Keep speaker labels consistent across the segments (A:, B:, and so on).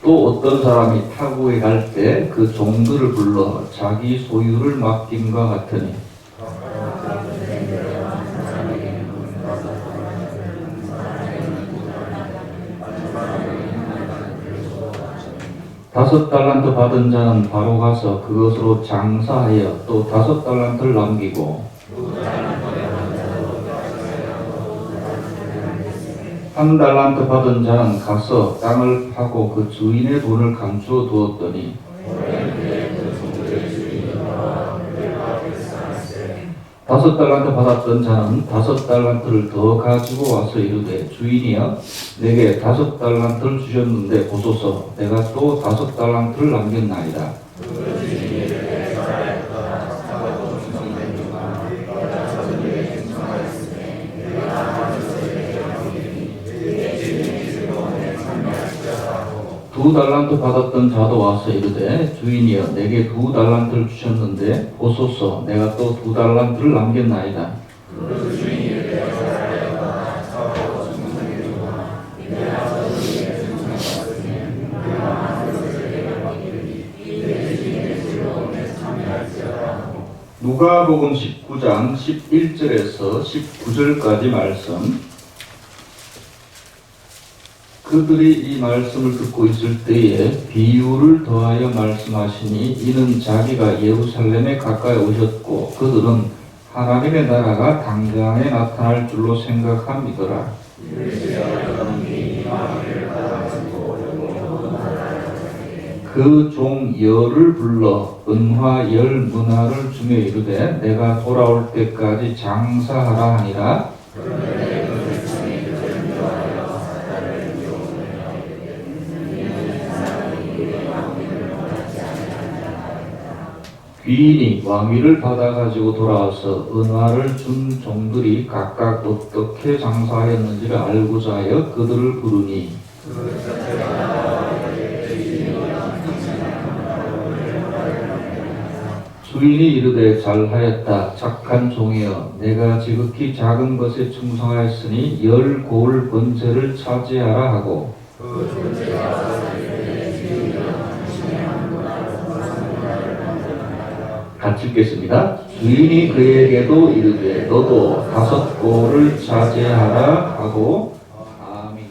A: 또 어떤 사람이 타국에 갈 때 그 종들을 불러 자기 소유를 맡김과 같으니 다섯 달란트 받은 자는 바로 가서 그것으로 장사하여 또 다섯 달란트를 남기고 한 달란트 받은 자는 가서 땅을 파고 그 주인의 돈을 감추어 두었더니 다섯 달란트 받았던 자는 다섯 달란트를 더 가지고 와서 이르되 주인이여 내게 다섯 달란트를 주셨는데 보소서 내가 또 다섯 달란트를 남겼나이다. 두 달란트 받았던 자도 와서 이르되 주인이여 내게 두 달란트를 주셨는데 보소서 내가 또 두 달란트를 남겼나이다. 누가복음 19장 11절에서 19절까지 말씀. 그들이 이 말씀을 듣고 있을 때에 비유를 더하여 말씀하시니 이는 자기가 예루살렘에 가까이 오셨고 그들은 하나님의 나라가 당장에 나타날 줄로 생각함이더라. 그 종 열을 불러 은화 열 문화를 주며 이르되 내가 돌아올 때까지 장사하라 하니라. 귀인이 왕위를 받아가지고 돌아와서 은화를 준 종들이 각각 어떻게 장사하였는지를 알고자 하여 그들을 부르니 주인이 이르되 잘하였다 착한 종이여 내가 지극히 작은 것에 충성하였으니 열 고을 번제를 차지하라 하고 같이 읽겠습니다. 주인이 그에게도 이르되 너도 다섯 고를 차지하라 하고 아멘.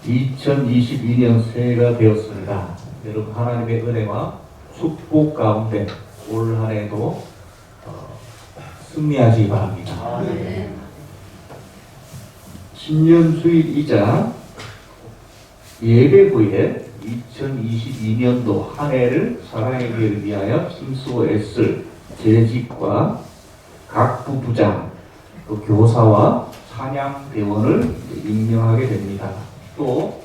A: 2022년 새해가 되었습니다. 여러분 하나님의 은혜와 축복 가운데 올 한 해도 승리하시기 바랍니다. 신년 주일이자 예배 후에 2022년도 한 해를 살아내기 위하여 힘쓰고 애쓸 재직과 각 부부장, 또 교사와 찬양대원을 임명하게 됩니다. 또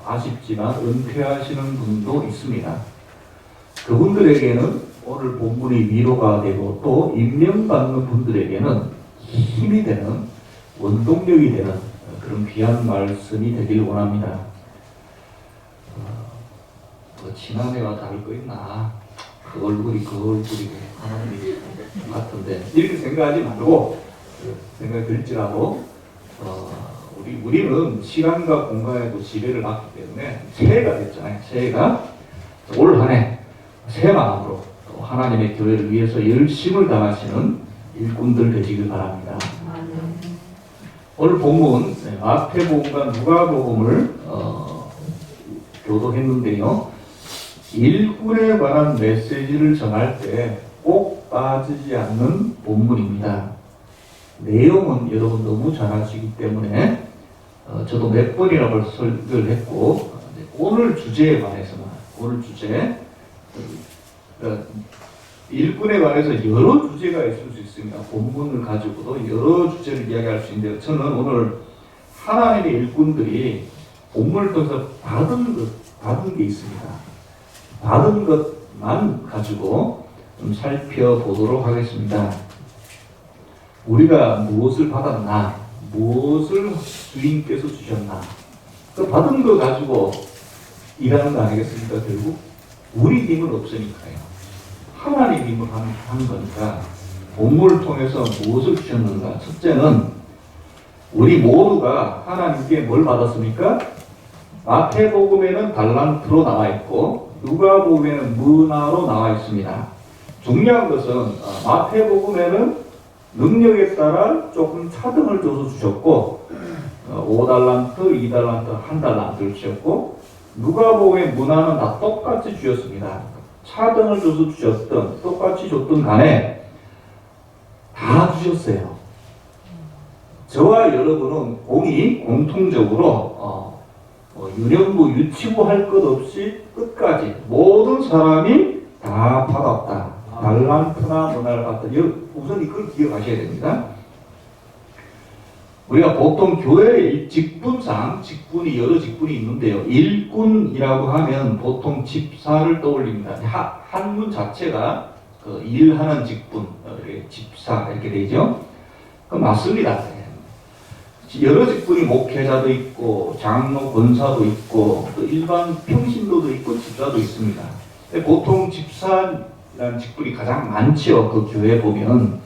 A: 아쉽지만 은퇴하시는 분도 있습니다. 그분들에게는 오늘 본문이 위로가 되고 또 임명받는 분들에게는 힘이 되는 원동력이 되는 그런 귀한 말씀이 되길 원합니다. 지난해와 다를 거 있나? 그 얼굴이 하나님이 같은데 이렇게 생각하지 말고 생각이 들지라도 우리는 시간과 공간에도 지배를 받기 때문에 새해가 됐잖아요. 새해가 올 한 해 새 마음으로 또 하나님의 교회를 위해서 열심을 다하시는 일꾼들 되시길 바랍니다. 오늘 본문 마태복음과 누가복음을 교독했는데요. 일꾼에 관한 메시지를 전할 때 꼭 빠지지 않는 본문입니다. 내용은 여러분 너무 잘 아시기 때문에 저도 몇 번이나 벌써 설교를 했고 오늘 주제에 관해서만 오늘 주제 일꾼에 관해서 여러 주제가 있을 수 있습니다. 본문을 가지고도 여러 주제를 이야기할 수 있는데 저는 오늘 하나님의 일꾼들이 본문을 통해서 받은 게 있습니다. 받은 것만 가지고 좀 살펴보도록 하겠습니다. 우리가 무엇을 받았나? 무엇을 주인께서 주셨나? 그 받은 거 가지고 일하는 거 아니겠습니까? 결국 우리 힘은 없으니까요. 하나님 힘을 하는 거니까 본문을 통해서 무엇을 주셨는가? 첫째는 우리 모두가 하나님께 뭘 받았습니까? 마태복음에는 달란트로 나와 있고 누가복음에는 문화로 나와 있습니다. 중요한 것은 마태복음에는 능력에 따라 조금 차등을 줘서 주셨고 5달란트, 2달란트, 1달란트를 주셨고 누가복음의 문화는 다 똑같이 주셨습니다. 차등을 줘서 주셨던 똑같이 줬던 간에 다 주셨어요. 저와 여러분은 공통적으로 유년부, 유치부 할 것 없이 끝까지 모든 사람이 다 받았다. 달란트나 문화를 받았다. 우선 이걸 기억하셔야 됩니다. 우리가 보통 교회의 직분상 직분이 여러 직분이 있는데요. 일꾼이라고 하면 보통 집사를 떠올립니다. 한문 자체가 그 일하는 직분, 집사 이렇게 되죠. 맞습니다. 여러 직분이 목회자도 있고 장로, 권사도 있고 또 일반 평신도도 있고 집사도 있습니다. 보통 집사라는 직분이 가장 많죠. 그 교회에 보면.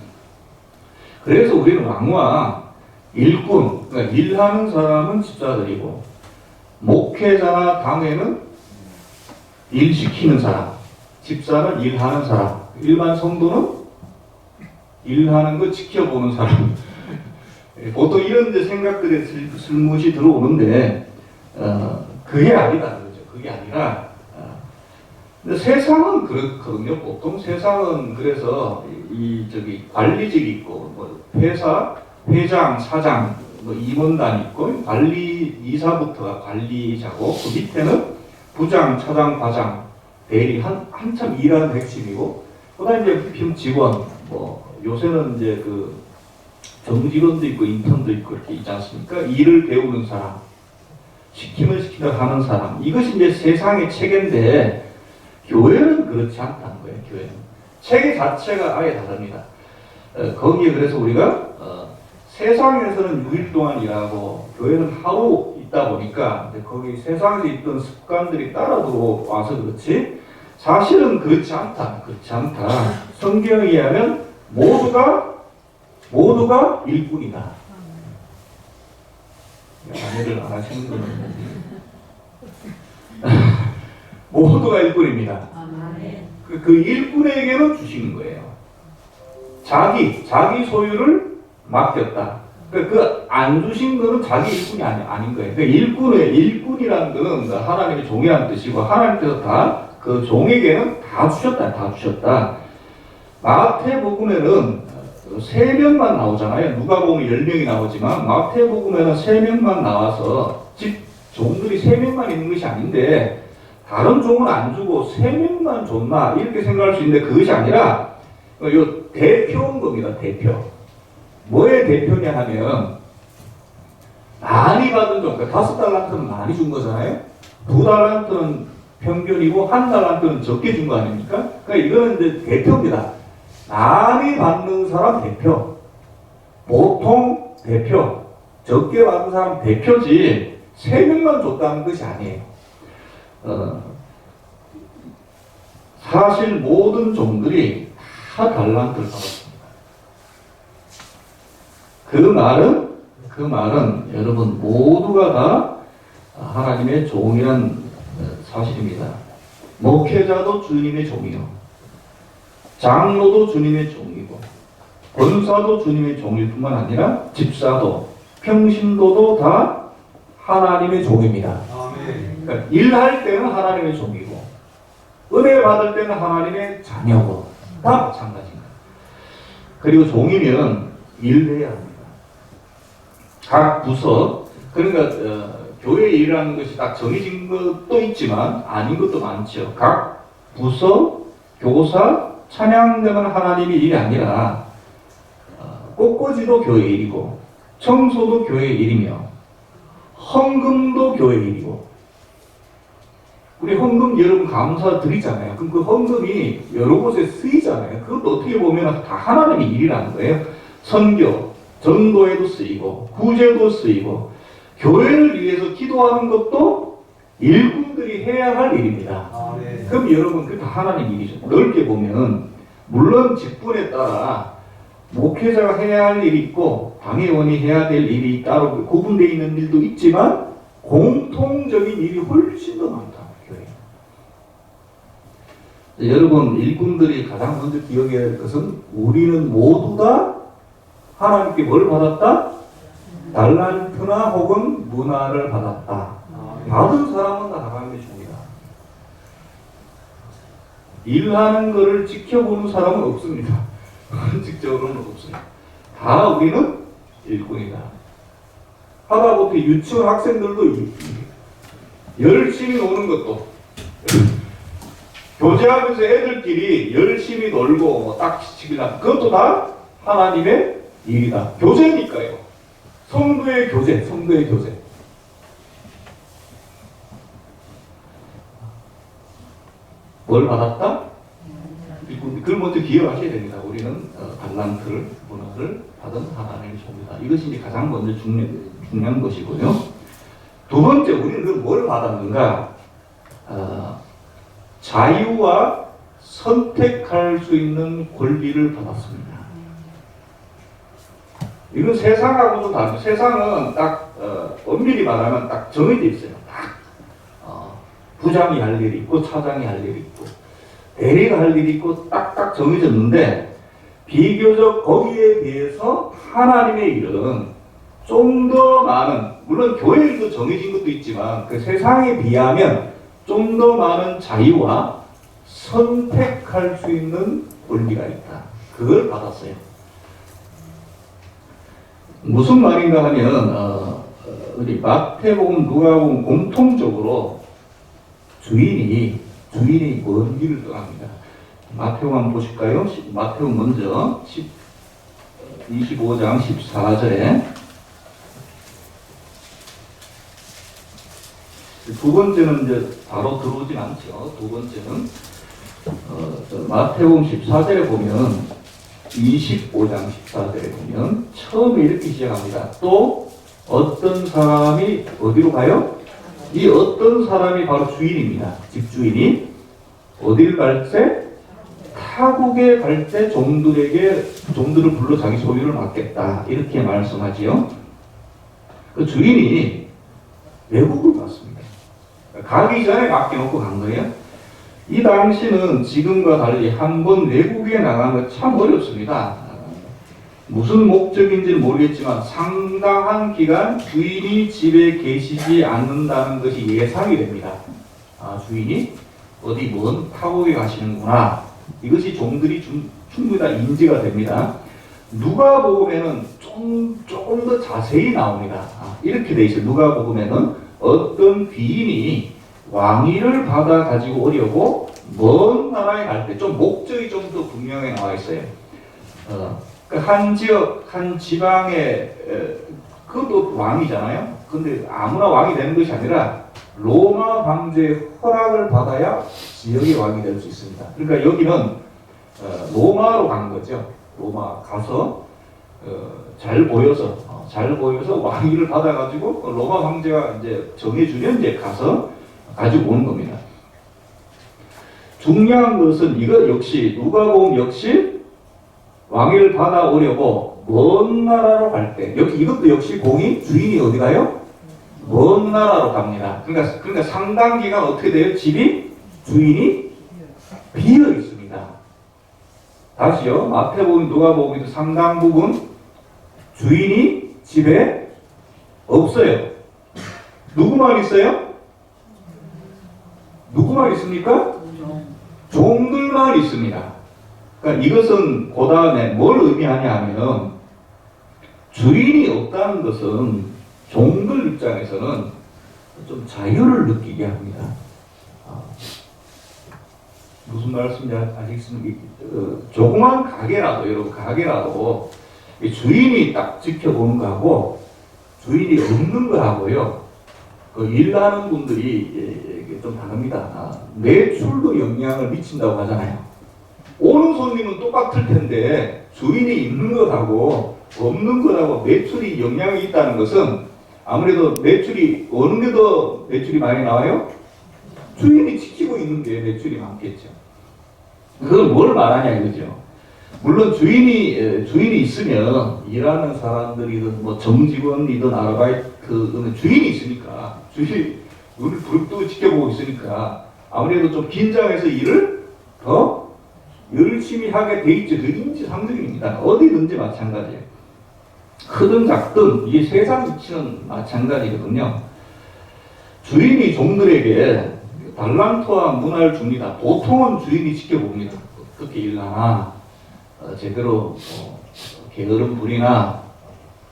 A: 그래서 우리는 왕왕 일꾼, 그러니까 일하는 사람은 집사들이고 목회자나 당회는 일시키는 사람, 집사는 일하는 사람, 일반 성도는 일하는 거 지켜보는 사람. 보통 이런 생각들이 슬무시 들어오는데 그게 아니다 그러죠. 그게 아니라 근데 세상은 그렇거든요. 보통 세상은 그래서 관리직이 있고 뭐 회사 회장, 사장, 뭐 임원단 있고 관리 이사부터가 관리자고 그 밑에는 부장, 차장, 과장, 대리 한참 일하는 핵심이고 그다음 이제 직원 뭐 요새는 이제 그 정직원도 있고 인턴도 있고 이렇게 있지 않습니까? 일을 배우는 사람, 시키면 하는 사람. 이것이 이제 세상의 체계인데 교회는 그렇지 않다는 거예요. 교회는 체계 자체가 아예 다릅니다. 거기에 그래서 우리가 세상에서는 6일 동안 일하고 교회는 하루 있다 보니까 거기 세상에서 있던 습관들이 따라 들어와서 그렇지 사실은 그렇지 않다. 성경에 의하면 모두가 일꾼이다. 아내들 안 하시는 분은 모두가 일꾼입니다. 그 일꾼에게는 주시는 거예요. 자기 소유를 맡겼다. 그 안 주신 거는 자기 일꾼이 아닌 거예요. 일꾼이라는 거는 하나님의 종이라는 뜻이고 하나님께서 다 그 종에게는 다 주셨다. 마태복음에는 3명만 나오잖아요. 누가복음은 10명이 나오지만 마태복음에는 3명만 나와서 종들이 3명만 있는 것이 아닌데 다른 종은 안 주고 3명만 줬나 이렇게 생각할 수 있는데 그것이 아니라 요 대표인 겁니다. 대표. 뭐의 대표냐 하면 많이 받은 종, 그러니까 5달란트는 많이 준 거잖아요. 2달란트는 평균이고 1달란트는 적게 준 거 아닙니까? 그러니까 이거는 이제 대표입니다. 많이 받는 사람 대표, 보통 대표, 적게 받는 사람 대표지 3명만 줬다는 것이 아니에요. 사실 모든 종들이 다 달란트를 받았습니다. 그 말은 여러분 모두가 다 하나님의 종이란 사실입니다. 목회자도 주님의 종이요. 장로도 주님의 종이고 권사도 주님의 종일 뿐만 아니라 집사도 평신도도 다 하나님의 종입니다. 그러니까 일할 때는 하나님의 종이고 은혜 받을 때는 하나님의 자녀고 다 마찬가지입니다. 그리고 종이면 일해야 합니다. 각 부서 그러니까 교회 일이라는 것이 딱 정해진 것도 있지만 아닌 것도 많죠. 각 부서, 교사, 찬양되는 하나님의 일이 아니라 꽃꽂이도 교회 일이고 청소도 교회 일이며 헌금도 교회 일이고 우리 헌금 여러분 감사드리잖아요. 그럼 그 헌금이 여러 곳에 쓰이잖아요. 그것도 어떻게 보면 다 하나님의 일이라는 거예요. 선교, 전도에도 쓰이고 구제도 쓰이고 교회를 위해서 기도하는 것도 일꾼들이 해야 할 일입니다. 그럼 여러분 그게 다 하나님 일이죠. 넓게 보면 물론 직분에 따라 목회자가 해야 할 일이 있고 당회원이 해야 될 일이 따로 구분되어 있는 일도 있지만 공통적인 일이 훨씬 더 많다. 교회. 여러분, 일꾼들이 가장 먼저 기억해야 할 것은 우리는 모두 다 하나님께 뭘 받았다? 달란트나 혹은 문화를 받았다. 받은 사람은 다 하나님의 종이다. 일하는 것을 지켜보는 사람은 없습니다. 원칙적으로는 없어요. 다 우리는 일꾼이다. 하다못해 유치원 학생들도 열심히 노는 것도 교제하면서 애들끼리 열심히 놀고 딱지치기나 그것도 다 하나님의 일이다. 교제니까요. 성도의 교제, 성도의 교제. 뭘 받았다? 그걸 먼저 기억하셔야 됩니다. 우리는 달란트를, 문화를 받은 하나님의 종이다. 이것이 이제 가장 먼저 중요한 것이고요. 두 번째, 우리는 뭘 받았는가? 자유와 선택할 수 있는 권리를 받았습니다. 이건 세상하고도 다르죠. 세상은 딱 엄밀히 말하면 딱 정해져 있어요. 딱 부장이 할 일이 있고 차장이 할 일이 있고 대리가 할 일이 있고 딱딱 정해졌는데 비교적 거기에 비해서 하나님의 일은 좀 더 많은, 물론 교회에도 정해진 것도 있지만 그 세상에 비하면 좀 더 많은 자유와 선택할 수 있는 권리가 있다. 그걸 받았어요. 무슨 말인가 하면 우리 마태복음, 누가복음 공통적으로 주인이 먼 길을 떠납니다. 마태복음 한번 보실까요? 마태복음 먼저 25장 14절에 두 번째는 이제 바로 들어오진 않죠. 두 번째는 마태복음 14절에 보면 25장 14절에 보면 처음에 이렇게 시작합니다. 또 어떤 사람이 어디로 가요? 이 어떤 사람이 바로 주인입니다. 집주인이 어디를 갈 때? 타국에 갈 때 종들을 불러 자기 소유를 맡겠다. 이렇게 말씀하지요. 그 주인이 외국을 갔습니다. 가기 전에 맡겨놓고 간 거예요. 이 당시는 지금과 달리 한 번 외국에 나가는 거 참 어렵습니다. 무슨 목적인지는 모르겠지만 상당한 기간 주인이 집에 계시지 않는다는 것이 예상이 됩니다. 주인이 어디 먼 타국에 가시는구나. 이것이 종들이 충분히 다 인지가 됩니다. 누가복음에는 조금 더 자세히 나옵니다. 이렇게 돼 있어요. 누가복음에는 어떤 귀인이 왕위를 받아 가지고 오려고 먼 나라에 갈 때 좀 목적이 좀 더 분명히 나와 있어요. 한 지역, 한 지방에 그것도 왕이잖아요. 근데 아무나 왕이 되는 것이 아니라 로마 황제의 허락을 받아야 지역의 왕이 될 수 있습니다. 그러니까 여기는 로마로 간 거죠. 로마 가서 잘 보여서 왕위를 받아가지고 로마 황제가 이제 정해주면 이제 가서 가지고 오는 겁니다. 중요한 것은 이거 역시 누가복음 역시 왕위를 받아오려고 먼 나라로 갈 때 이것도 역시 주인이 어디 가요? 먼 나라로 갑니다. 그러니까 상당 기간 어떻게 돼요? 집이 주인이 비어 있습니다. 다시요. 마태복음, 누가복음에도 상당 부분 주인이 집에 없어요. 누구만 있어요? 누구만 있습니까? 종들만 있습니다. 그러니까 이것은 그 다음에 뭘 의미하냐 하면 주인이 없다는 것은 종들 입장에서는 좀 자유를 느끼게 합니다. 무슨 말씀인지 아시겠습니까? 조그만 가게라도 주인이 딱 지켜보는 거하고 주인이 없는 거하고요. 일하는 분들이 좀 다릅니다. 매출도 영향을 미친다고 하잖아요. 오는 손님은 똑같을 텐데 주인이 있는 것하고 없는 것하고 매출이 영향이 있다는 것은 아무래도 매출이 어느 게 더 매출이 많이 나와요? 주인이 지키고 있는 게 매출이 많겠죠. 그건 뭘 말하냐 이거죠. 물론 주인이 있으면 일하는 사람들이든 뭐 정직원이든 아르바이트 주인이 있으니까, 주인이 우리 부릅뜨고 지켜보고 있으니까 아무래도 좀 긴장해서 일을 더 열심히 하게 돼 있죠. 그 인지상정입니다. 어디든지 마찬가지예요. 크든 작든 이게 세상 이치는 마찬가지거든요. 주인이 종들에게 달란트와 문화를 줍니다. 보통은 주인이 지켜봅니다. 어떻게 일하나, 제대로 게으름 부리나,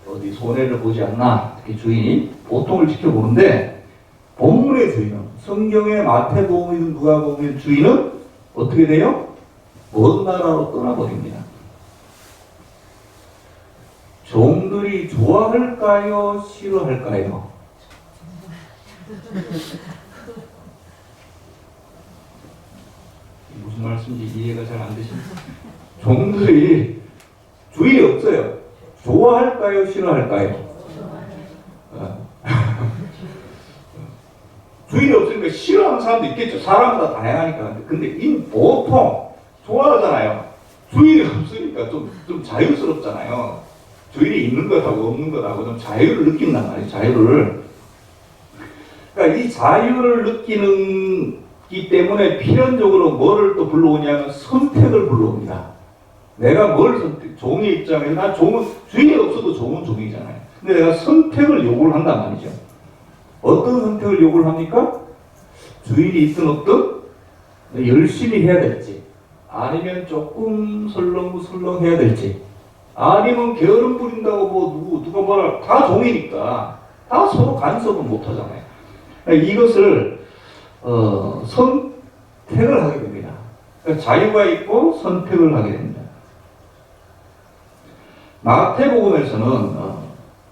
A: 어디 손해를 보지 않나, 이렇게 주인이 보통을 지켜보는데, 본문의 주인은, 성경의 마태복음이든 누가복음의 주인은 어떻게 돼요? 먼 나라로 떠나버립니다. 종들이 좋아할까요? 싫어할까요? 무슨 말씀인지 이해가 잘 안 되십니까? 종들이 주인이 없어요. 좋아할까요? 싫어할까요? 주인이 없으니까 싫어하는 사람도 있겠죠. 사람마다 다양하니까. 근데 보통 좋아하잖아요. 주인이 없으니까 좀 자유스럽잖아요. 주인이 있는 것하고 없는 것하고 좀 자유를 느낀단 말이에요. 자유를. 그러니까 이 자유를 느끼기 때문에 필연적으로 뭐를 또 불러오냐면 선택을 불러옵니다. 내가 뭘 선택, 종의 입장에서 난 주인이 없어도 종은 종이잖아요. 근데 내가 선택을 요구를 한단 말이죠. 어떤 선택을 요구를 합니까? 주인이 있든 없든 열심히 해야 될지, 아니면 조금 설렁설렁 해야 될지, 아니면 게으름 부린다고 뭐 누가 뭐라, 다 종이니까 다 서로 간섭을 못 하잖아요. 그러니까 이것을 선택을 하게 됩니다. 그러니까 자유가 있고 선택을 하게 됩니다. 마태복음에서는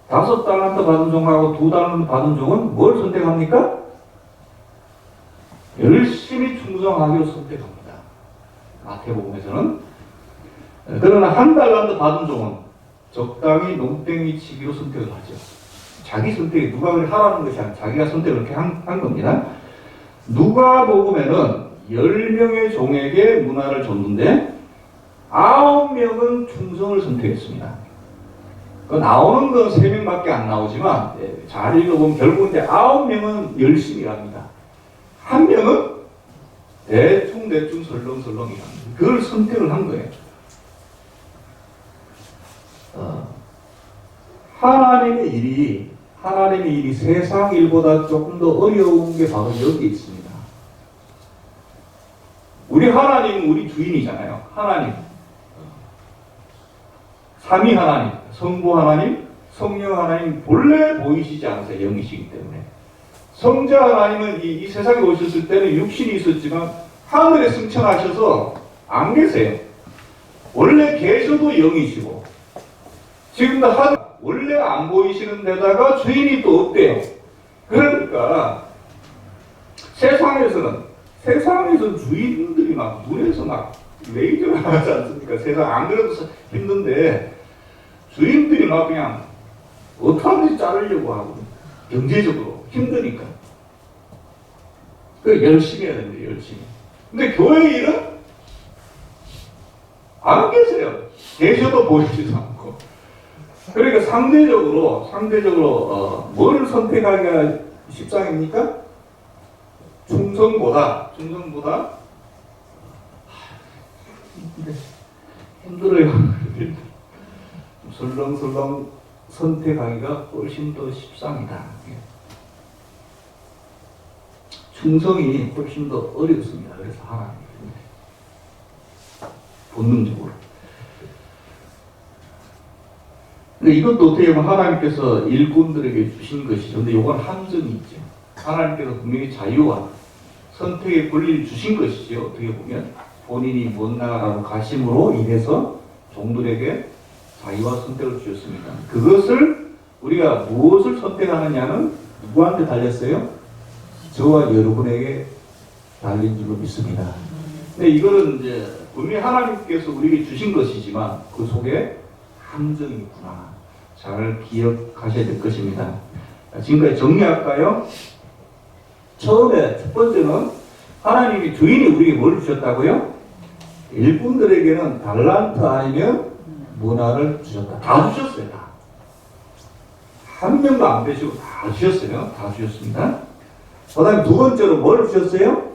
A: 5달란트 받은 종하고 2달란트 받은 종은 뭘 선택합니까? 열심히 충성하기로 선택합니다. 마태복음에서는. 그러나 1달란트 받은 종은 적당히 농땡이 치기로 선택을 하죠. 자기 선택이 누가 그렇게 하라는 것이 아니라 자기가 선택을 그렇게 한 겁니다. 누가복음에는 10명의 종에게 문화를 줬는데 9명은 충성을 선택했습니다. 그 나오는 건 3명밖에 안 나오지만 잘 읽어보면 결국 이제 9명은 열심히 합니다. 1명은 대충 설렁설렁 일합니다. 그걸 선택을 한 거예요. 하나님의 일이 세상 일보다 조금 더 어려운 게 바로 여기 있습니다. 우리 하나님은 우리 주인이잖아요. 하나님. 삼위 하나님, 성부 하나님, 성령 하나님 본래 보이시지 않으세요. 영이시기 때문에. 성자 하나님은 이 세상에 오셨을 때는 육신이 있었지만 하늘에 승천하셔서 안 계세요. 원래 계셔도 영이시고 지금도 원래 안 보이시는 데다가 주인이 또 없대요. 그러니까 세상에서는 주인들이 막 눈에서 막 레이저가 나지 않습니까? 세상 안 그래도 힘든데 주인들이 막 그냥 어떻게든지 자르려고 하고 경제적으로 힘드니까 그 열심히 해야 됩니다. 열심히. 근데 교회 일은 안 계세요. 계셔도 보이지도 않고. 그러니까 상대적으로 뭘 선택하기가 십상입니까? 충성보다 힘들어요. 설렁설렁 선택하기가 훨씬 더 십상이다. 충성이 훨씬 더 어렵습니다. 그래서 하나님 본능적으로. 근데 이것도 어떻게 보면 하나님께서 일꾼들에게 주신 것이죠. 근데 이건 함정이 있죠. 하나님께서 분명히 자유와 선택의 권리를 주신 것이죠. 어떻게 보면 본인이 먼 나라로 가심으로 인해서 종들에게 자유와 선택을 주셨습니다. 그것을 우리가 무엇을 선택하느냐는 누구한테 달렸어요? 저와 여러분에게 달린 줄로 믿습니다. 근데 이거는 이제 분명히 하나님께서 우리에게 주신 것이지만 그 속에 함정이 있구나. 잘 기억하셔야 될 것입니다. 지금까지 정리할까요? 처음에 첫 번째는 하나님이 주인이 우리에게 뭘 주셨다고요? 일꾼들에게는 달란트 아니면 문화를 주셨다. 다 주셨어요. 다. 한 명도 안 빼시고 다 주셨어요. 다 주셨습니다. 그 다음에 두 번째로 뭘 주셨어요?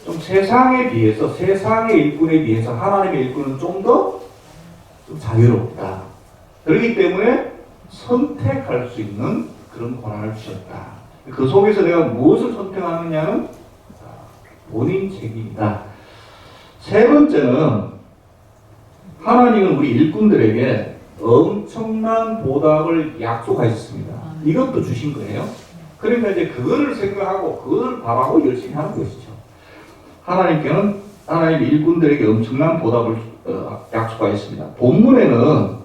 A: 좀 세상에 비해서, 세상의 일꾼에 비해서 하나님의 일꾼은 좀 더 자유롭다. 그렇기 때문에 선택할 수 있는 그런 권한을 주셨다. 그 속에서 내가 무엇을 선택하느냐는 본인 책임이다. 세 번째는 하나님은 우리 일꾼들에게 엄청난 보답을 약속하셨습니다. 이것도 주신 거예요. 그러니까 이제 그거를 생각하고 그걸 바라고 열심히 하는 것이죠. 하나님께는 하나님의 일꾼들에게 엄청난 보답을 약속하셨습니다. 본문에는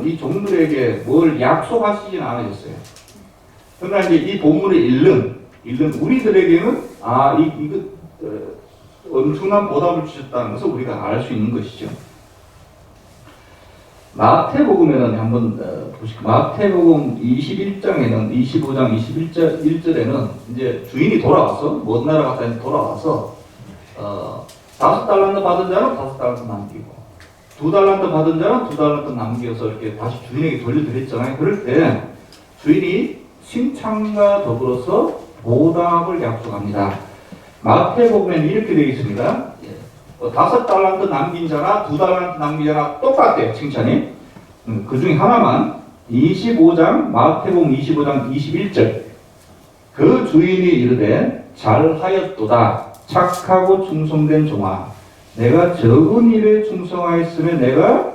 A: 이 종들에게 뭘 약속하시진 않으셨어요. 그러나 이제 이 본문을 읽는 우리들에게는 이거 엄청난 보답을 주셨다는 것을 우리가 알 수 있는 것이죠. 마태복음에는 한번 보시고, 마태복음 21장에는 25장 1절에는 이제 주인이 돌아와서 먼 나라 갔다 돌아와서 5달란트 받은 자는 5달란트 남기고 2달란트 받은 자는 2달란트 남겨서 이렇게 다시 주인에게 돌려드렸잖아요. 그럴 때 주인이 칭찬과 더불어서 보답을 약속합니다. 마태복음에는 이렇게 되어 있습니다. 5달란트 남긴 자나 2달란트 남긴 자나 똑같대요, 칭찬이. 그 중에 하나만 25장, 마태복음 25장 21절. 그 주인이 이르되 잘하였도다. 착하고 충성된 종아. 내가 적은 일에 충성하였으며 내가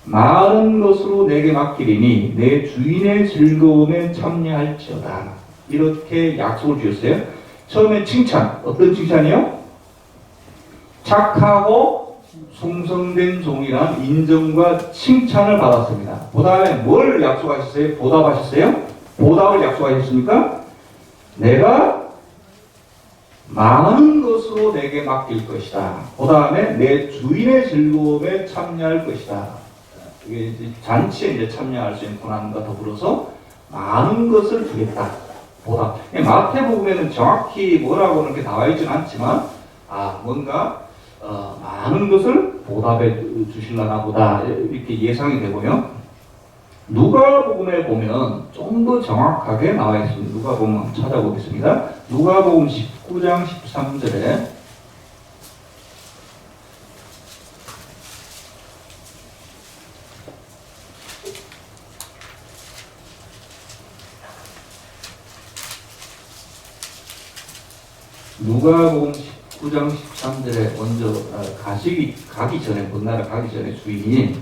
A: 많은 것으로 내게 맡기리니 내 주인의 즐거움에 참여할지어다. 이렇게 약속을 주셨어요. 처음에 칭찬. 어떤 칭찬이요? 착하고 충성된 종이란 인정과 칭찬을 받았습니다. 그 다음에 뭘 약속하셨어요? 보답하셨어요? 보답을 약속하셨습니까? 내가 많은 것으로 내게 맡길 것이다. 그 다음에 내 주인의 즐거움에 참여할 것이다. 이게 이제 잔치에 이제 참여할 수 있는 권한과 더불어서 많은 것을 주겠다. 보답. 마태복음에는 정확히 뭐라고 이렇게 나와 있지는 않지만, 뭔가 많은 것을 보답해 주실라나 보다 이렇게 예상이 되고요. 누가복음에 보면 좀 더 정확하게 나와 있습니다. 누가복음 찾아보겠습니다. 누가복음 19장 13절에 누가복음 19장 13절에 먼저 가기 전에, 먼 나라 가기 전에 주인이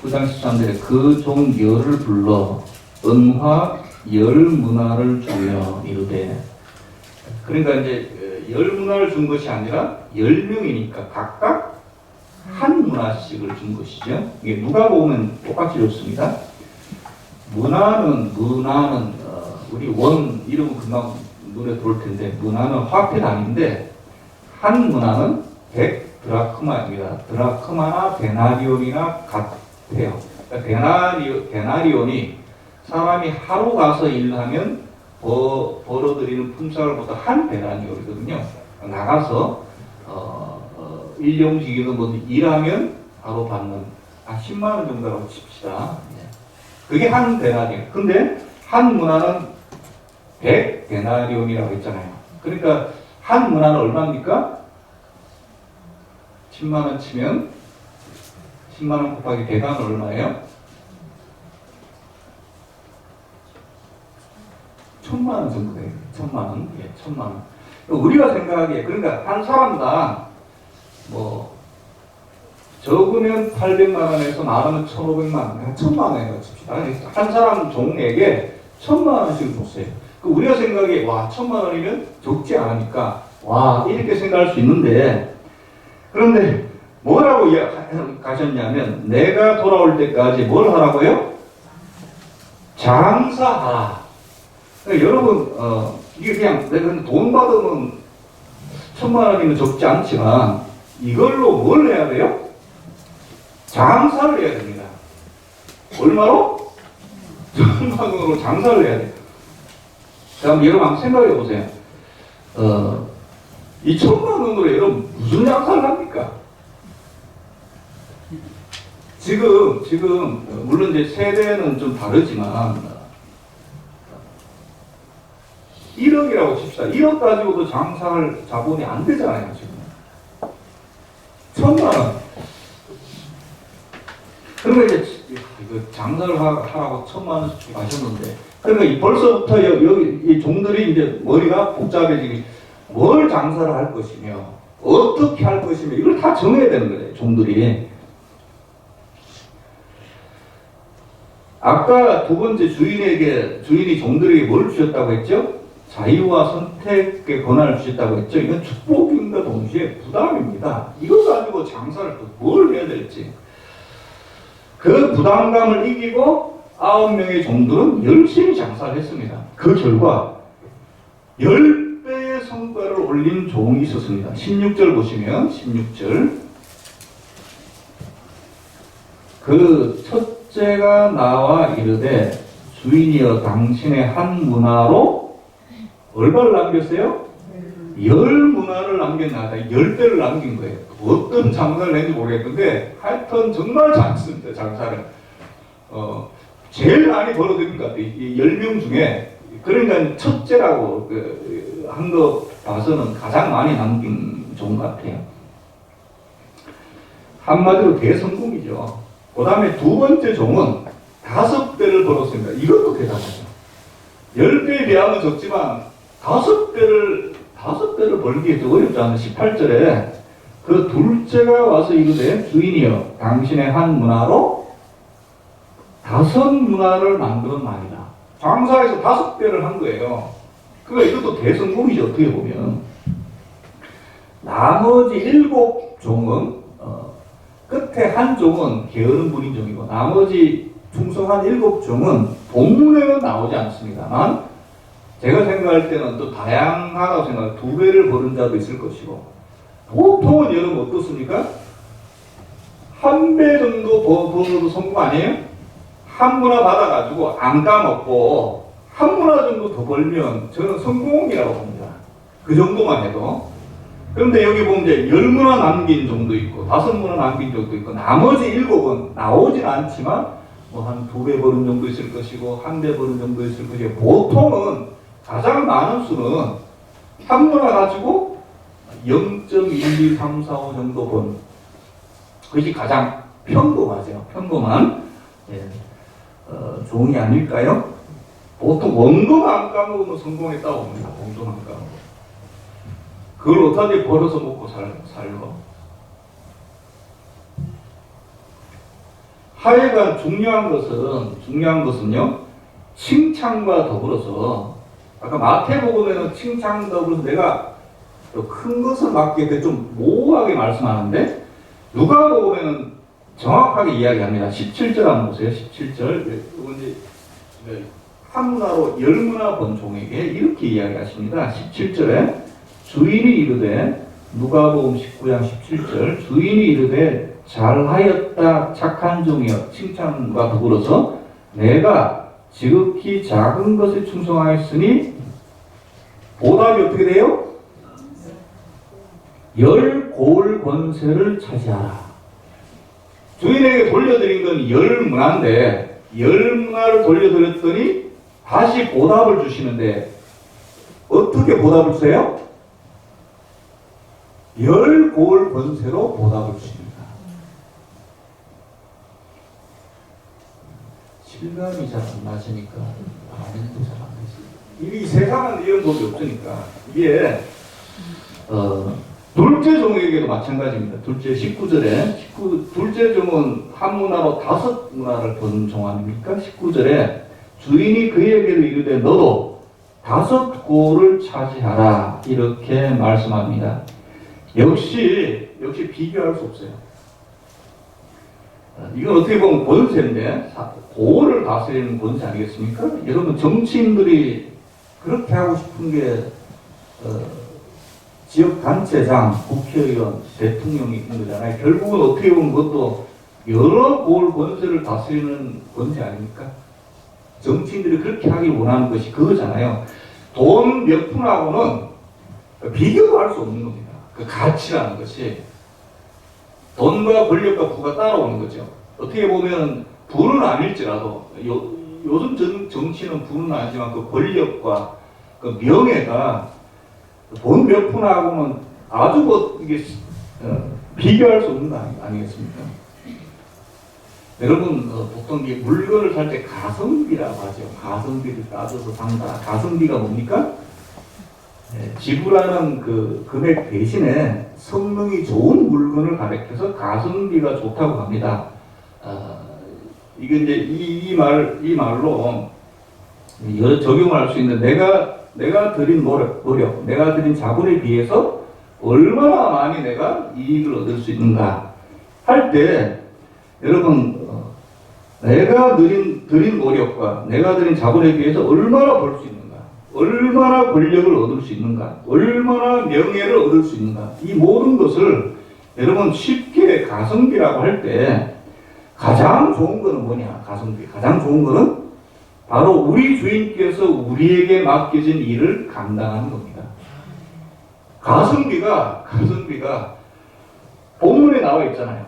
A: 19장 13절에 그 종 열을 불러 은화 10문화를 주여 이르되, 그러니까 이제 10문화를 준 것이 아니라 10명이니까 각각 한 문화씩을 준 것이죠. 이게 누가복음은 똑같이 좋습니다. 문화는 우리 원 이름은 금방 눈에 들어올 텐데, 문화는 화폐 단위인데 한 문화는 100드라크마입니다. 드라크마나 데나리온이나 같아요. 그러니까 데나리온이 사람이 하루 가서 일하면 벌어들이는 품삯보다 한 데나리온이거든요. 나가서 일용직이든 뭐 일하면 바로 받는 10만 원 정도라고 칩시다. 그게 한 데나리온. 근데 한 문화는 100데나리온이라고 했잖아요. 그러니까 한 문화는 얼마입니까? 10만 원 치면 10만 원 곱하기 100은 얼마예요? 1000만 원 정도 돼요. 1000만 원. 예, 1000만 원. 우리가 생각하기에, 그러니까 한 사람당 적으면 800만 원에서 많으면 1500만 원, 1000만 원이라고 칩시다. 한 사람 종에게 1000만 원씩 줬어요. 우리가 생각에 1000만 원이면 적지 않으니까 이렇게 생각할 수 있는데, 그런데 뭐라고 가셨냐면 내가 돌아올 때까지 뭘 하라고요? 장사하라. 그러니까 여러분 이게 그냥 내가 돈 받으면 1000만 원이면 적지 않지만 이걸로 뭘 해야 돼요? 장사를 해야 됩니다. 얼마로? 1000만 원으로 장사를 해야 돼요. 그럼 여러분 한번 생각해 보세요. 이 1000만 원으로 여러분 무슨 장사를 합니까? 지금 물론 이제 세대는 좀 다르지만 1억이라고 칩시다. 1억 가지고도 장사할 자본이 안 되잖아요, 지금. 1,000만 원. 그러면 이제 이거 장사를 하라고 1,000만 원씩 하셨는데, 그러니까 벌써부터 여기 이 종들이 이제 머리가 복잡해지기, 뭘 장사를 할 것이며 어떻게 할 것이며 이걸 다 정해야 되는 거예요, 종들이. 아까 두 번째 주인이 종들에게 뭘 주셨다고 했죠? 자유와 선택의 권한을 주셨다고 했죠. 이건 축복인과 동시에 부담입니다. 이거 가지고 장사를 또 뭘 해야 될지. 그 부담감을 이기고 9명의 종들은 열심히 장사를 했습니다. 그 결과 10배의 성과를 올린 종이 있었습니다. 16절 보시면 16절 그 첫째가 나와 이르되 주인이여 당신의 한 문화로 얼마를 남겼어요? 10문화를 남겼나다. 10배를 남긴 거예요. 어떤 장사를 했는지 모르겠는데 하여튼 정말 잘했습니다. 장사를. 제일 많이 벌어들인 것 같아요. 이 10명 중에. 그러니까 첫째라고 한 거 봐서는 가장 많이 남긴 종 같아요. 한마디로 대성공이죠. 그 다음에 두 번째 종은 5배를 벌었습니다. 이것도 대단하죠. 10배에 비하면 적지만 5배를 벌기에 더 어렵지 않아요. 18절에 그 둘째가 와서 이르되 주인이여 당신의 한 문화로 5문화를 만들었나이다. 장사에서 5배를 한 거예요. 그러니까 이것도 대성공이죠. 어떻게 보면. 나머지 7종은 끝에 한 종은 게으른 분인 종이고 나머지 충성한 7종은 본문에는 나오지 않습니다만 제가 생각할 때는 또 다양하다고 생각해요. 2배를 벌은 자도 있을 것이고 보통은 여러분 어떻습니까? 1배 정도 벌어도 성공 아니에요? 한 문화 받아가지고 안 까먹고 한 문화 정도 더 벌면 저는 성공이라고 봅니다. 그 정도만 해도. 그런데 여기 보면 이제 10문화 남긴 종도 있고 5문화 남긴 종도 있고 나머지 7은 나오진 않지만 뭐 한 2배 버는 정도 있을 것이고 1배 버는 정도 있을 것이고 보통은 가장 많은 수는 한 문화 가지고 0.1, 2, 3, 4, 5 정도 본 그것이 가장 평범하죠. 평범한 종이 아닐까요? 보통 원금 안 까먹으면 성공했다고 봅니다. 원금 안 까먹으면. 그걸 어떻게 벌어서 먹고 살고. 하여간 중요한 것은요, 칭찬과 더불어서, 아까 마태복음에는 칭찬과 더불어서 내가 큰 것을 맡게 돼 좀 모호하게 말씀하는데, 누가복음에는 정확하게 이야기합니다. 17절 한번 보세요. 17절. 한 문화로 10문화 번 종에게 이렇게 이야기하십니다. 17절에 주인이 이르되 누가복음 19장 17절 주인이 이르되 잘하였다 착한 종이여 칭찬과 더불어서 내가 지극히 작은 것에 충성하였으니 보답이 어떻게 돼요? 10고을 권세를 차지하라. 주인에게 돌려드린 건 10문화인데 10문화를 돌려드렸더니 다시 보답을 주시는데 어떻게 보답을 주세요? 10고을 권세로 보답을 주십니다. 실감이 잘 안 나시니까 아멘도 잘 안 되시죠. 이 세상은 이런 법이 없으니까 이게 둘째 종에게도 마찬가지입니다. 둘째 19절에 둘째 종은 한 문화로 5문화를 번 종 아닙니까? 19절에 주인이 그에게로 이르되 너도 5고를 차지하라 이렇게 말씀합니다. 역시 비교할 수 없어요. 이건 어떻게 보면 권세인데 고을을 다스리는 권세 아니겠습니까? 여러분 정치인들이 그렇게 하고 싶은 게 지역단체장, 국회의원, 대통령이 있는 거잖아요. 결국은 어떻게 보면 그것도 여러 고을 권세를 다스리는 권세 아닙니까? 정치인들이 그렇게 하길 원하는 것이 그거잖아요. 돈 몇 푼하고는 비교도 할 수 없는 겁니다. 그 가치라는 것이 돈과 권력과 부가 따라오는 거죠. 어떻게 보면 부는 아닐지라도 요즘 정치는 부는 아니지만 그 권력과 그 명예가 돈 몇 푼하고는 아주 뭐 이게 비교할 수 없는 거 아니겠습니까? 여러분 보통 이 물건을 살 때 가성비라고 하죠. 가성비를 따져서 산다. 가성비가 뭡니까? 지불하는 그 금액 대신에 성능이 좋은 물건을 가리켜서 가성비가 좋다고 합니다. 이게 이제 이 말로 여러 적용을 할 수 있는 내가 들인 노력, 내가 들인 자본에 비해서 얼마나 많이 내가 이익을 얻을 수 있는가 할 때 여러분 내가 들인 노력과 내가 들인 자본에 비해서 얼마나 벌 수 있는가, 얼마나 권력을 얻을 수 있는가, 얼마나 명예를 얻을 수 있는가, 이 모든 것을 여러분 쉽게 가성비라고 할 때 가장 좋은 거는 뭐냐? 가성비. 가장 좋은 거는 바로 우리 주인께서 우리에게 맡겨진 일을 감당하는 겁니다. 가성비가 본문에 나와 있잖아요.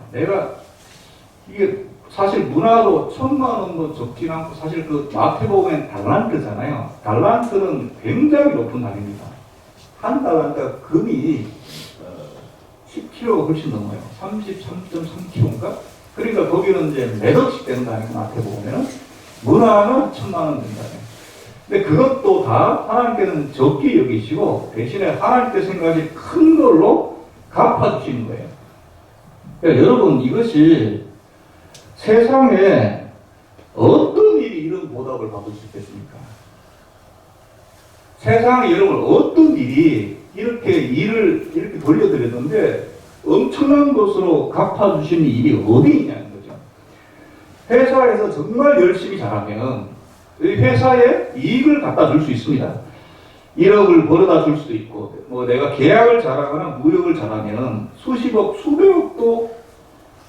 A: 이게 사실 문화도 1,000만 원 적진 않고 사실 그 마태복음엔 달란트잖아요. 달란트는 굉장히 높은 단위입니다. 한 달란트가 금이 10kg가 훨씬 넘어요. 33.3kg인가? 그러니까 거기는 이제 몇 억씩 되는 거 아니에요. 마태복음에는 문화는 1,000만 원 된다네. 근데 그것도 다 하나님께는 적게 여기시고 대신에 하나님께 생각이 큰 걸로 갚아주시는 거예요. 그러니까 여러분 이것이 세상에 어떤 일이 이런 보답을 받을 수 있겠습니까? 세상에 여러분 어떤 일이 이렇게 돌려드렸는데 엄청난 것으로 갚아주시는 일이 어디 있냐는 거죠. 회사에서 정말 열심히 잘하면 회사에 이익을 갖다 줄 수 있습니다. 1억을 벌어다 줄 수도 있고, 뭐 내가 계약을 잘하거나 무역을 잘하면 수십억, 수백억도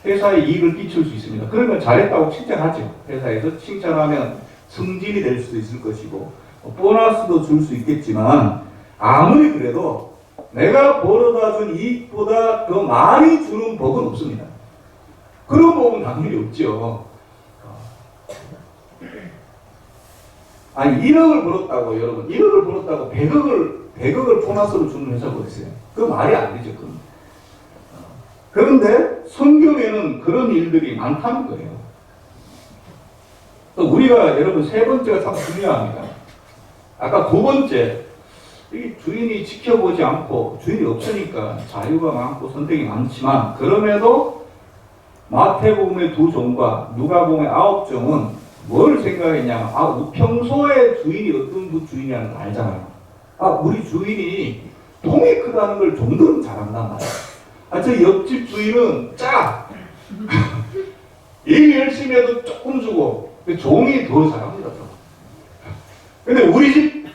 A: 회사에 이익을 끼칠 수 있습니다. 그러면 잘했다고 칭찬하죠. 회사에서 칭찬하면 승진이 될 수도 있을 것이고, 보너스도 줄 수 있겠지만, 아무리 그래도 내가 벌어다 준 이익보다 더 많이 주는 복은 없습니다. 그런 복은 당연히 없죠. 아니 1억을 벌었다고 여러분 1억을 벌었다고 100억을 보너스로 주는 회사가 있어요. 그 말이 안 되죠. 그런데 성경에는 그런 일들이 많다는 거예요. 또 우리가 여러분 세 번째가 참 중요합니다. 아까 두 번째 이 주인이 지켜보지 않고 주인이 없으니까 자유가 많고 선택이 많지만 그럼에도 마태복음의 2종과 누가복음의 9종은 뭘 생각했냐면 평소에 주인이 어떤 주인이라는 걸 알잖아요. 우리 주인이 통이 크다는 걸 종들은 잘 안단 말이야. 저 옆집 주인은 일 열심히 해도 조금 주고 종이 더 잘합니다. 근데 우리 집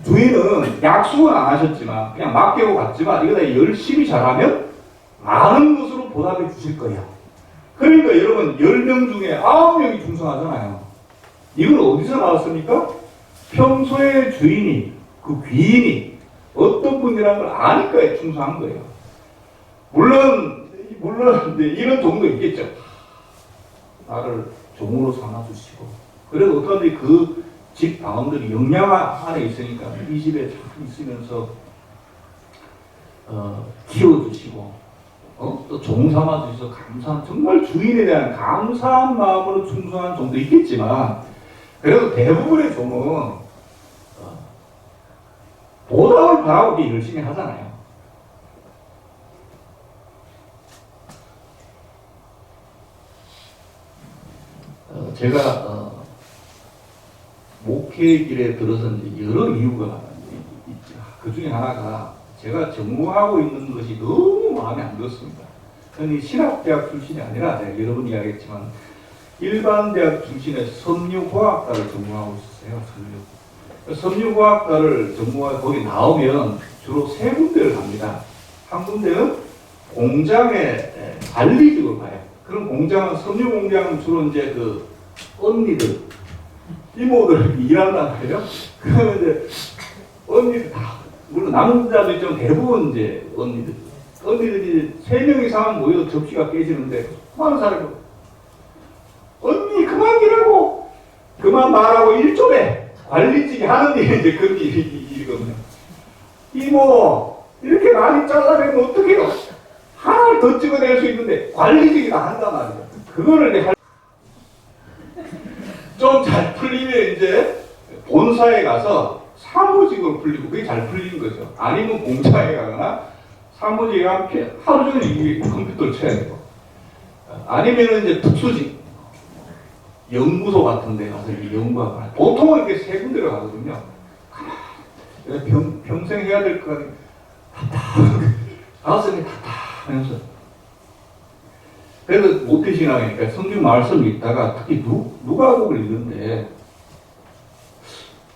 A: 주인은 약속은 안 하셨지만 그냥 맡기고 갔지만 이거 다 열심히 잘하면 많은 것으로 보답해 주실 거예요. 그러니까 여러분 10명 중에 9명이 충성하잖아요. 이건 어디서 나왔습니까? 평소에 주인이 그 귀인이 어떤 분이라는 걸 아니까 충성한 거예요. 물론 이런 종도 있겠죠. 나를 종으로 삼아주시고 그래도 어떤지 그 집 방언들이 영양 안에 있으니까 이 집에 잘 있으면서 키워주시고 또 종삼아 주셔서 감사한 정말 주인에 대한 감사한 마음으로 충성한 종도 있겠지만 그래도 대부분의 종은 보답을 바라고 열심히 하잖아요. 제가 목회 길에 들어서 여러 이유가 있죠. 그 중에 하나가 제가 전공하고 있는 것이 너무 마음에 안 들었습니다. 저는 신학대학 출신이 아니라 제가 여러 번 이야기했지만 일반 대학 출신에서 섬유과학과를 전공하고 있었어요. 섬유과학과를 전공하고 거기 나오면 주로 세 군데를 갑니다. 한 군데는 공장에 관리직으로 가요. 그런 공장은 섬유 공장은 주로 이제 그 언니들 이모들 일한단 말이에요. 그러면 이제 언니들 다 물론 남자도 있지만 대부분 이제 언니들이 3명 이상 모여도 접시가 깨지는데 많은 사람이 언니 그만 일하고 그만 말하고 일조래 관리직이 하는 일이 이제 그런 일이거든요. 이모 이렇게 많이 잘라내면 어떡해요? 하나를 더 찍어낼 수 있는데 관리직이 다 한단 말이에요. 그거를 이제 좀 잘 풀리면 이제 본사에 가서 사무직으로 풀리고 그게 잘 풀리는 거죠. 아니면 공장에 가거나 사무직에 가면 하루 종일 컴퓨터를 쳐야 되고 아니면 이제 특수직 연구소 같은 데 가서 연구하거나 보통은 이렇게 세 군데를 가거든요. 평생 해야 될 거 아니에요. 가슴이 답답하면서 그래서 모태신앙이니까 성경 말씀이 있다가 특히 누가복을 읽는데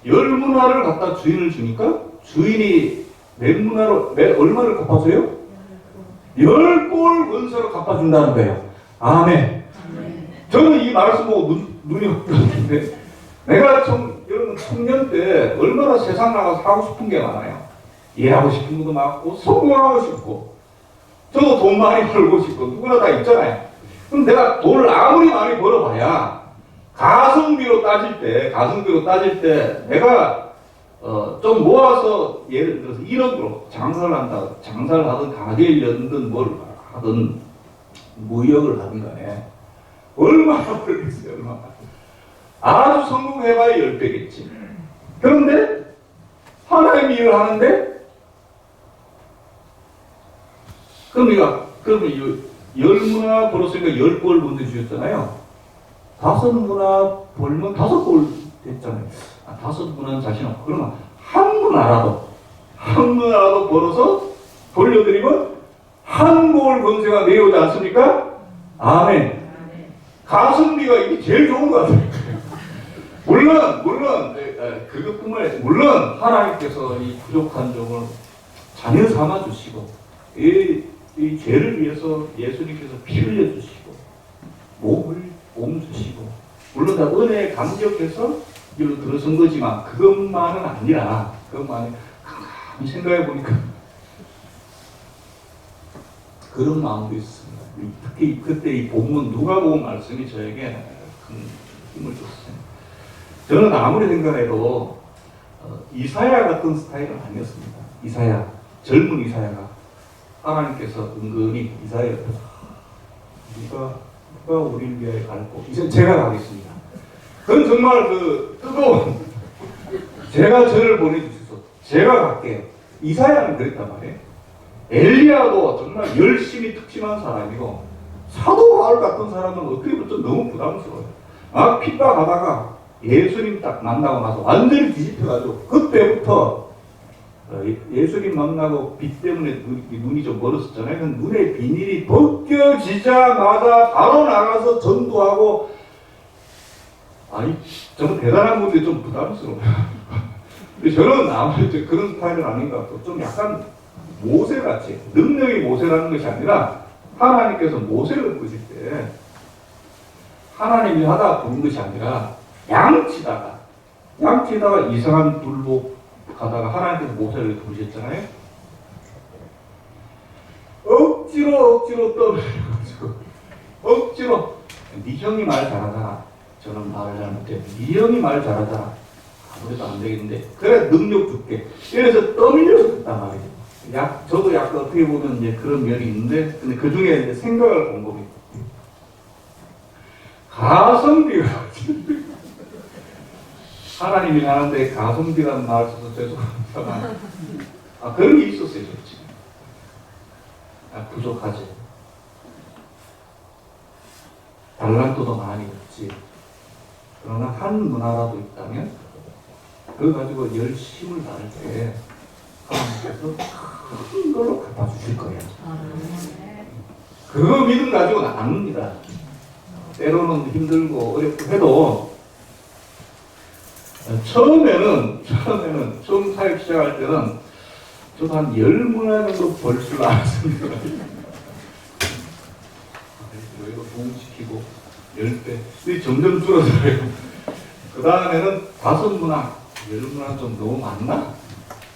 A: 열 문화를 갖다 주인을 주니까 주인이 몇 문화로 얼마를 갚아줘요? 10골 권세로 갚아준다는 거예요. 아멘. 저는 이 말씀 보고 눈이 확 뜨는데 내가 여러분 청년 때 얼마나 세상 나가서 하고 싶은 게 많아요. 일하고 싶은 것도 많고 성공하고 싶고 저도 돈 많이 벌고 싶고 누구나 다 있잖아요. 그럼 내가 돈을 아무리 많이 벌어봐야 가성비로 따질 때 내가 좀 모아서 예를 들어서 1억으로 장사를 하든 가게를 열든 뭘 하든 무역을 하든 간에 얼마나 벌겠어요. 얼마나 아주 성공해봐야 10배겠지. 그런데 하나님이 일을 하는데 그러면 이 10문화 벌었으니까 10골 먼저 주셨잖아요. 5문화 벌면 5골 됐잖아요. 5문화는 자신 없고 그러면 한 문화라도 벌어서 돌려드리면 한 골 권세가 내려오지 않습니까? 아멘. 가성비가 이게 제일 좋은 것 같아요. 물론 그것뿐만 아니라 물론 하나님께서 이 부족한 점을 자녀 삼아 주시고 이 죄를 위해서 예수님께서 피 흘려 주시고 몸 주시고 물론 다 은혜에 감격해서 이로 들어선 거지만 그것만은 아니라 가만히 생각해 보니까 그런 마음도 있습니다. 특히 그때 이 본문 누가복음 말씀이 저에게 큰 힘을 줬어요. 저는 아무리 생각해도 이사야 같은 스타일은 아니었습니다. 젊은 이사야가 하나님께서 은근히 이사야 옆에서 누가 우리를 위하여 갈고 이제 제가 가겠습니다. 그건 정말 그 뜨거운 제가 저를 보내주셔서 제가 갈게요. 이사야는 그랬단 말이에요. 엘리야도 정말 열심히 특심한 사람이고 사도 바울 같은 사람은 어떻게 보면 좀 너무 부담스러워요. 막 핍박하다가 예수님 딱 만나고 나서 완전히 뒤집혀가지고 그때부터 예수님 만나고 빛 때문에 눈이 좀 멀었었잖아요. 그 눈의 비닐이 벗겨지자마자 바로 나가서 전도하고 저는 대단한 분들이 좀 부담스러워요. 저는 아무래도 그런 스타일은 아닌 것 같고 좀 약간 모세같이 능력이 모세라는 것이 아니라 하나님께서 모세를 부르실 때 하나님이 하다 부른 것이 아니라 양치다가 이상한 불복 가다가 하나님께서 모세를 부르셨잖아요. 억지로 떠밀어가지고 억지로 네 형이 말 잘하잖아. 저는 말을 잘 못해. 네 형이 말 잘하잖아. 아무래도 안 되겠는데 그래 능력 줄게. 이래서 떠밀려서 했단 말이에요. 저도 약간 어떻게 보면 이제 그런 면이 있는데 근데 그 중에 이제 생각을 본 겁니다. 가성비가 하나님이 하는데 가성비라는 말을 써서 죄송합니다만 그런 게 있었어요. 솔직히 부족하지. 달란트도 많이 없지. 그러나 한 문화라도 있다면 그거 가지고 열심을 다할 때 하나님께서 큰 걸로 갚아주실 거예요. 그거 믿음 가지고는 안 합니다. 때로는 힘들고 어렵고 해도 처음에는 처음 사역 시작할 때는 저도 한 10문화 정도 벌 줄 알았습니다. 이거 부흥시키고 10배 점점 줄어들어요. 그 다음에는 5문화 10문화 좀 너무 많나?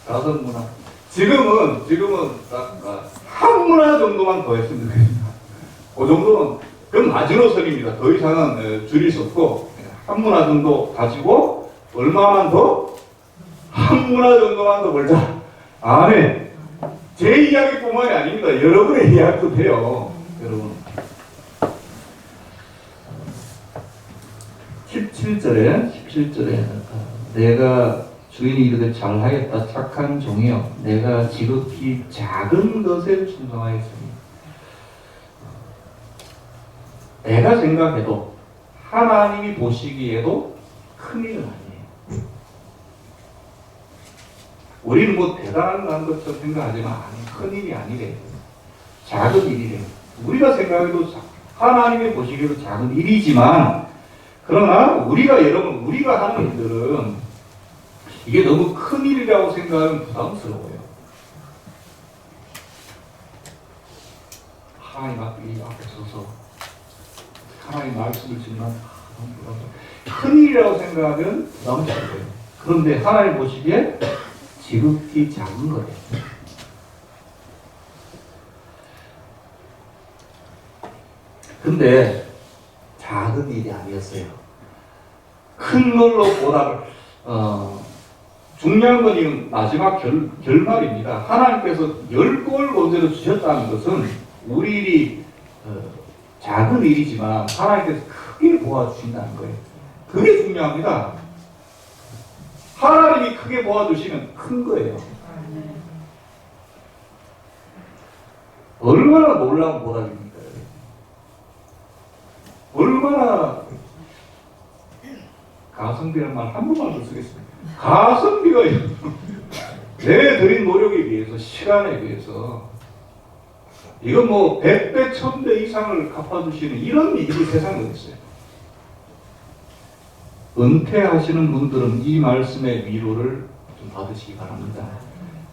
A: 5문화 지금은 딱 한 문화 정도만 더 했으면 좋겠습니다. 그 정도는 그건 마지노선입니다. 더 이상은 줄일 수 없고 한 문화 정도 가지고 얼마만 더? 한 문화 정도만 더 벌자. 아멘. 제 이야기뿐만이 아닙니다. 여러분의 이야기도 돼요. 여러분. 17절에 내가 주인이 이르되 잘하였다 착한 종이여 내가 지극히 작은 것에 충성하였으니 내가 생각해도 하나님이 보시기에도 큰일은 아니에요. 우리는 뭐 대단한 것처럼 생각하지만 큰일이 아니래요. 작은 일이래요. 우리가 생각해도 하나님이 보시기에도 작은 일이지만 그러나 여러분 우리가 하는 일들은 이게 너무 큰 일이라고 생각하면 부담스러워요. 하나님 앞에 서서 하나님 말씀을 듣지만 큰 일이라고 생각하면 부담스러워요. 그런데 하나님 보시기에 지극히 작은 거예요. 근데 작은 일이 아니었어요. 큰 걸로 보답을 중요한 건 이 마지막 결말입니다. 하나님께서 10골 번제를 주셨다는 것은 우리 일이 작은 일이지만 하나님께서 크게 도와주신다는 거예요. 그게 중요합니다. 하나님이 크게 도와주시면 큰 거예요. 얼마나 놀라운 보답입니까? 얼마나 가성비라는 말 한 번만 더 쓰겠습니다. 가성비가 내 들인 노력에 비해서 시간에 비해서 이건 뭐 100배, 1000배 이상을 갚아주시는 이런 일이 세상에 있어요. 은퇴하시는 분들은 이 말씀의 위로를 좀 받으시기 바랍니다.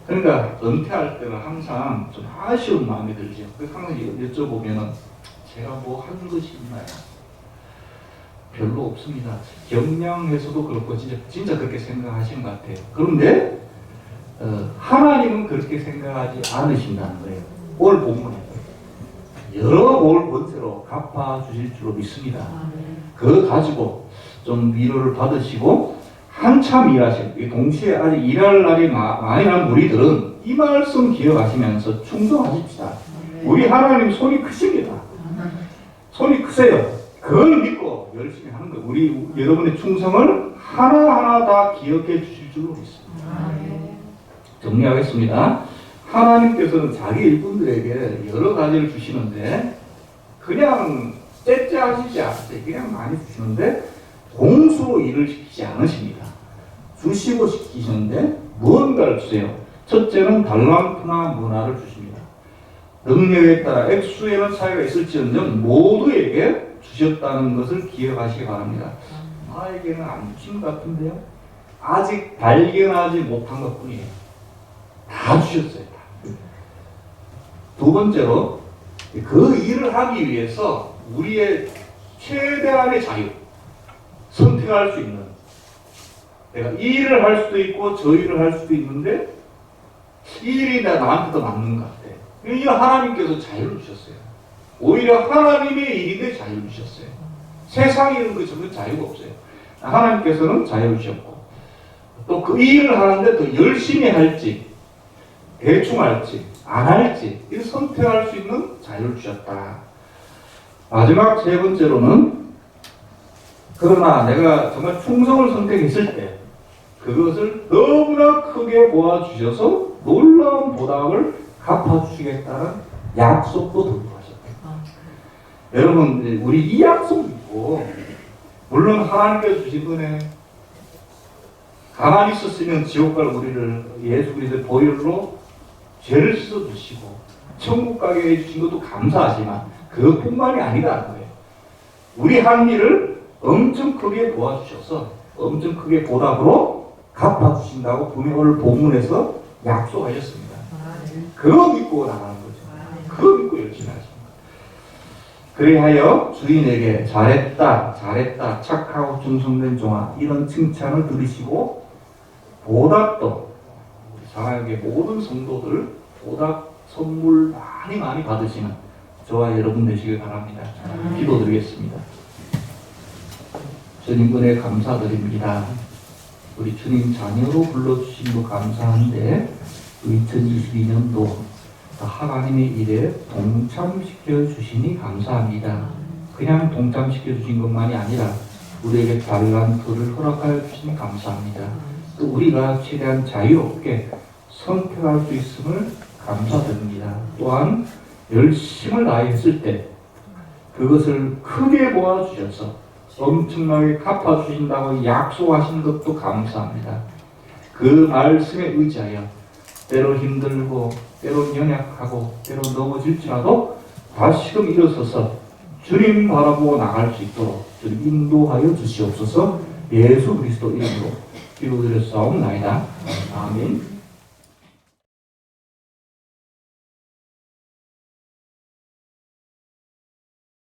A: 그러니까 은퇴할 때는 항상 좀 아쉬운 마음이 들죠. 항상 여쭤보면은 제가 뭐 한 것이 있나요? 별로 없습니다. 경량해서도 그렇고 진짜 그렇게 생각하시는 것 같아요. 그런데 하나님은 그렇게 생각하지 않으신다는 거예요. 오늘 본문에 여러 올 번째로 갚아 주실 줄로 믿습니다. 그거 가지고 좀 위로를 받으시고 한참 일하시고 동시에 아직 일할 날이 많이 난 우리들은 이 말씀 기억하시면서 충성하십시다. 우리 하나님 손이 크십니다. 손이 크세요. 그걸 믿고 열심히 하는 거예요. 우리 여러분의 충성을 하나하나 다 기억해 주실 줄로 믿습니다. 정리하겠습니다. 하나님께서는 자기 일꾼들에게 여러 가지를 주시는데 그냥 째째하시지 않으세요. 그냥 많이 주시는데 공수로 일을 시키지 않으십니다. 주시고 시키시는데 무언가를 주세요. 첫째는 달란트나 문화를 주십니다. 능력에 따라 액수에는 차이가 있을지언정 모두에게 주셨다는 것을 기억하시기 바랍니다. 나에게는 안 주신 것 같은데요? 아직 발견하지 못한 것 뿐이에요. 다 주셨어요. 두 번째로 그 일을 하기 위해서 우리의 최대한의 자유, 선택할 수 있는 내가 이 일을 할 수도 있고 저 일을 할 수도 있는데 이 일이 나한테 더 맞는 것 같아. 이 하나님께서 자유를 주셨어요. 오히려 하나님의 일인데 자유를 주셨어요. 세상에 있는 그 전혀 자유가 없어요. 하나님께서는 자유를 주셨고 또 그 일을 하는데 더 열심히 할지 대충 할지 안 할지 이를 선택할 수 있는 자유를 주셨다. 마지막 세 번째로는 그러나 내가 정말 충성을 선택했을 때 그것을 너무나 크게 모아주셔서 놀라운 보답을 갚아주시겠다는 약속도 들고 하셨다. 여러분 우리 이 약속 믿고 물론 하나님께서 주신 은혜 가만히 있었으면 지옥 갈 우리를 예수 그리스도의 보혈로 죄를 씻어주시고 천국 가게 해주신 것도 감사하지만 그것뿐만이 아니라는 거예요. 우리 한 일을 엄청 크게 도와주셔서 엄청 크게 보답으로 갚아주신다고 분명히 오늘 본문에서 약속하셨습니다. 그거 믿고 나가는 거죠. 그거 믿고 열심히 하십니다. 그리하여 주인에게 잘했다, 잘했다, 착하고 충성된 종아 이런 칭찬을 들으시고 보답도 사랑하게 모든 성도들 보답 선물 많이 받으시는 저와 여러분 되시길 바랍니다. 기도드리겠습니다. 주님 은혜 감사드립니다. 우리 주님 자녀로 불러주신 거 감사한데 2022년도 하나님의 일에 동참시켜 주시니 감사합니다. 그냥 동참시켜 주신 것만이 아니라 우리에게 달란트를 허락하여 주시니 감사합니다. 또 우리가 최대한 자유롭게 선택할 수 있음을 감사드립니다. 또한 열심을 다했을 때 그것을 크게 모아주셔서 엄청나게 갚아주신다고 약속하신 것도 감사합니다. 그 말씀에 의지하여 때로 힘들고 때로 연약하고 때로 넘어질지라도 다시금 일어서서 주님 바라보고 나갈 수 있도록 주님 인도하여 주시옵소서. 예수 그리스도 이름으로 기도드렸사옵나이다. 아멘.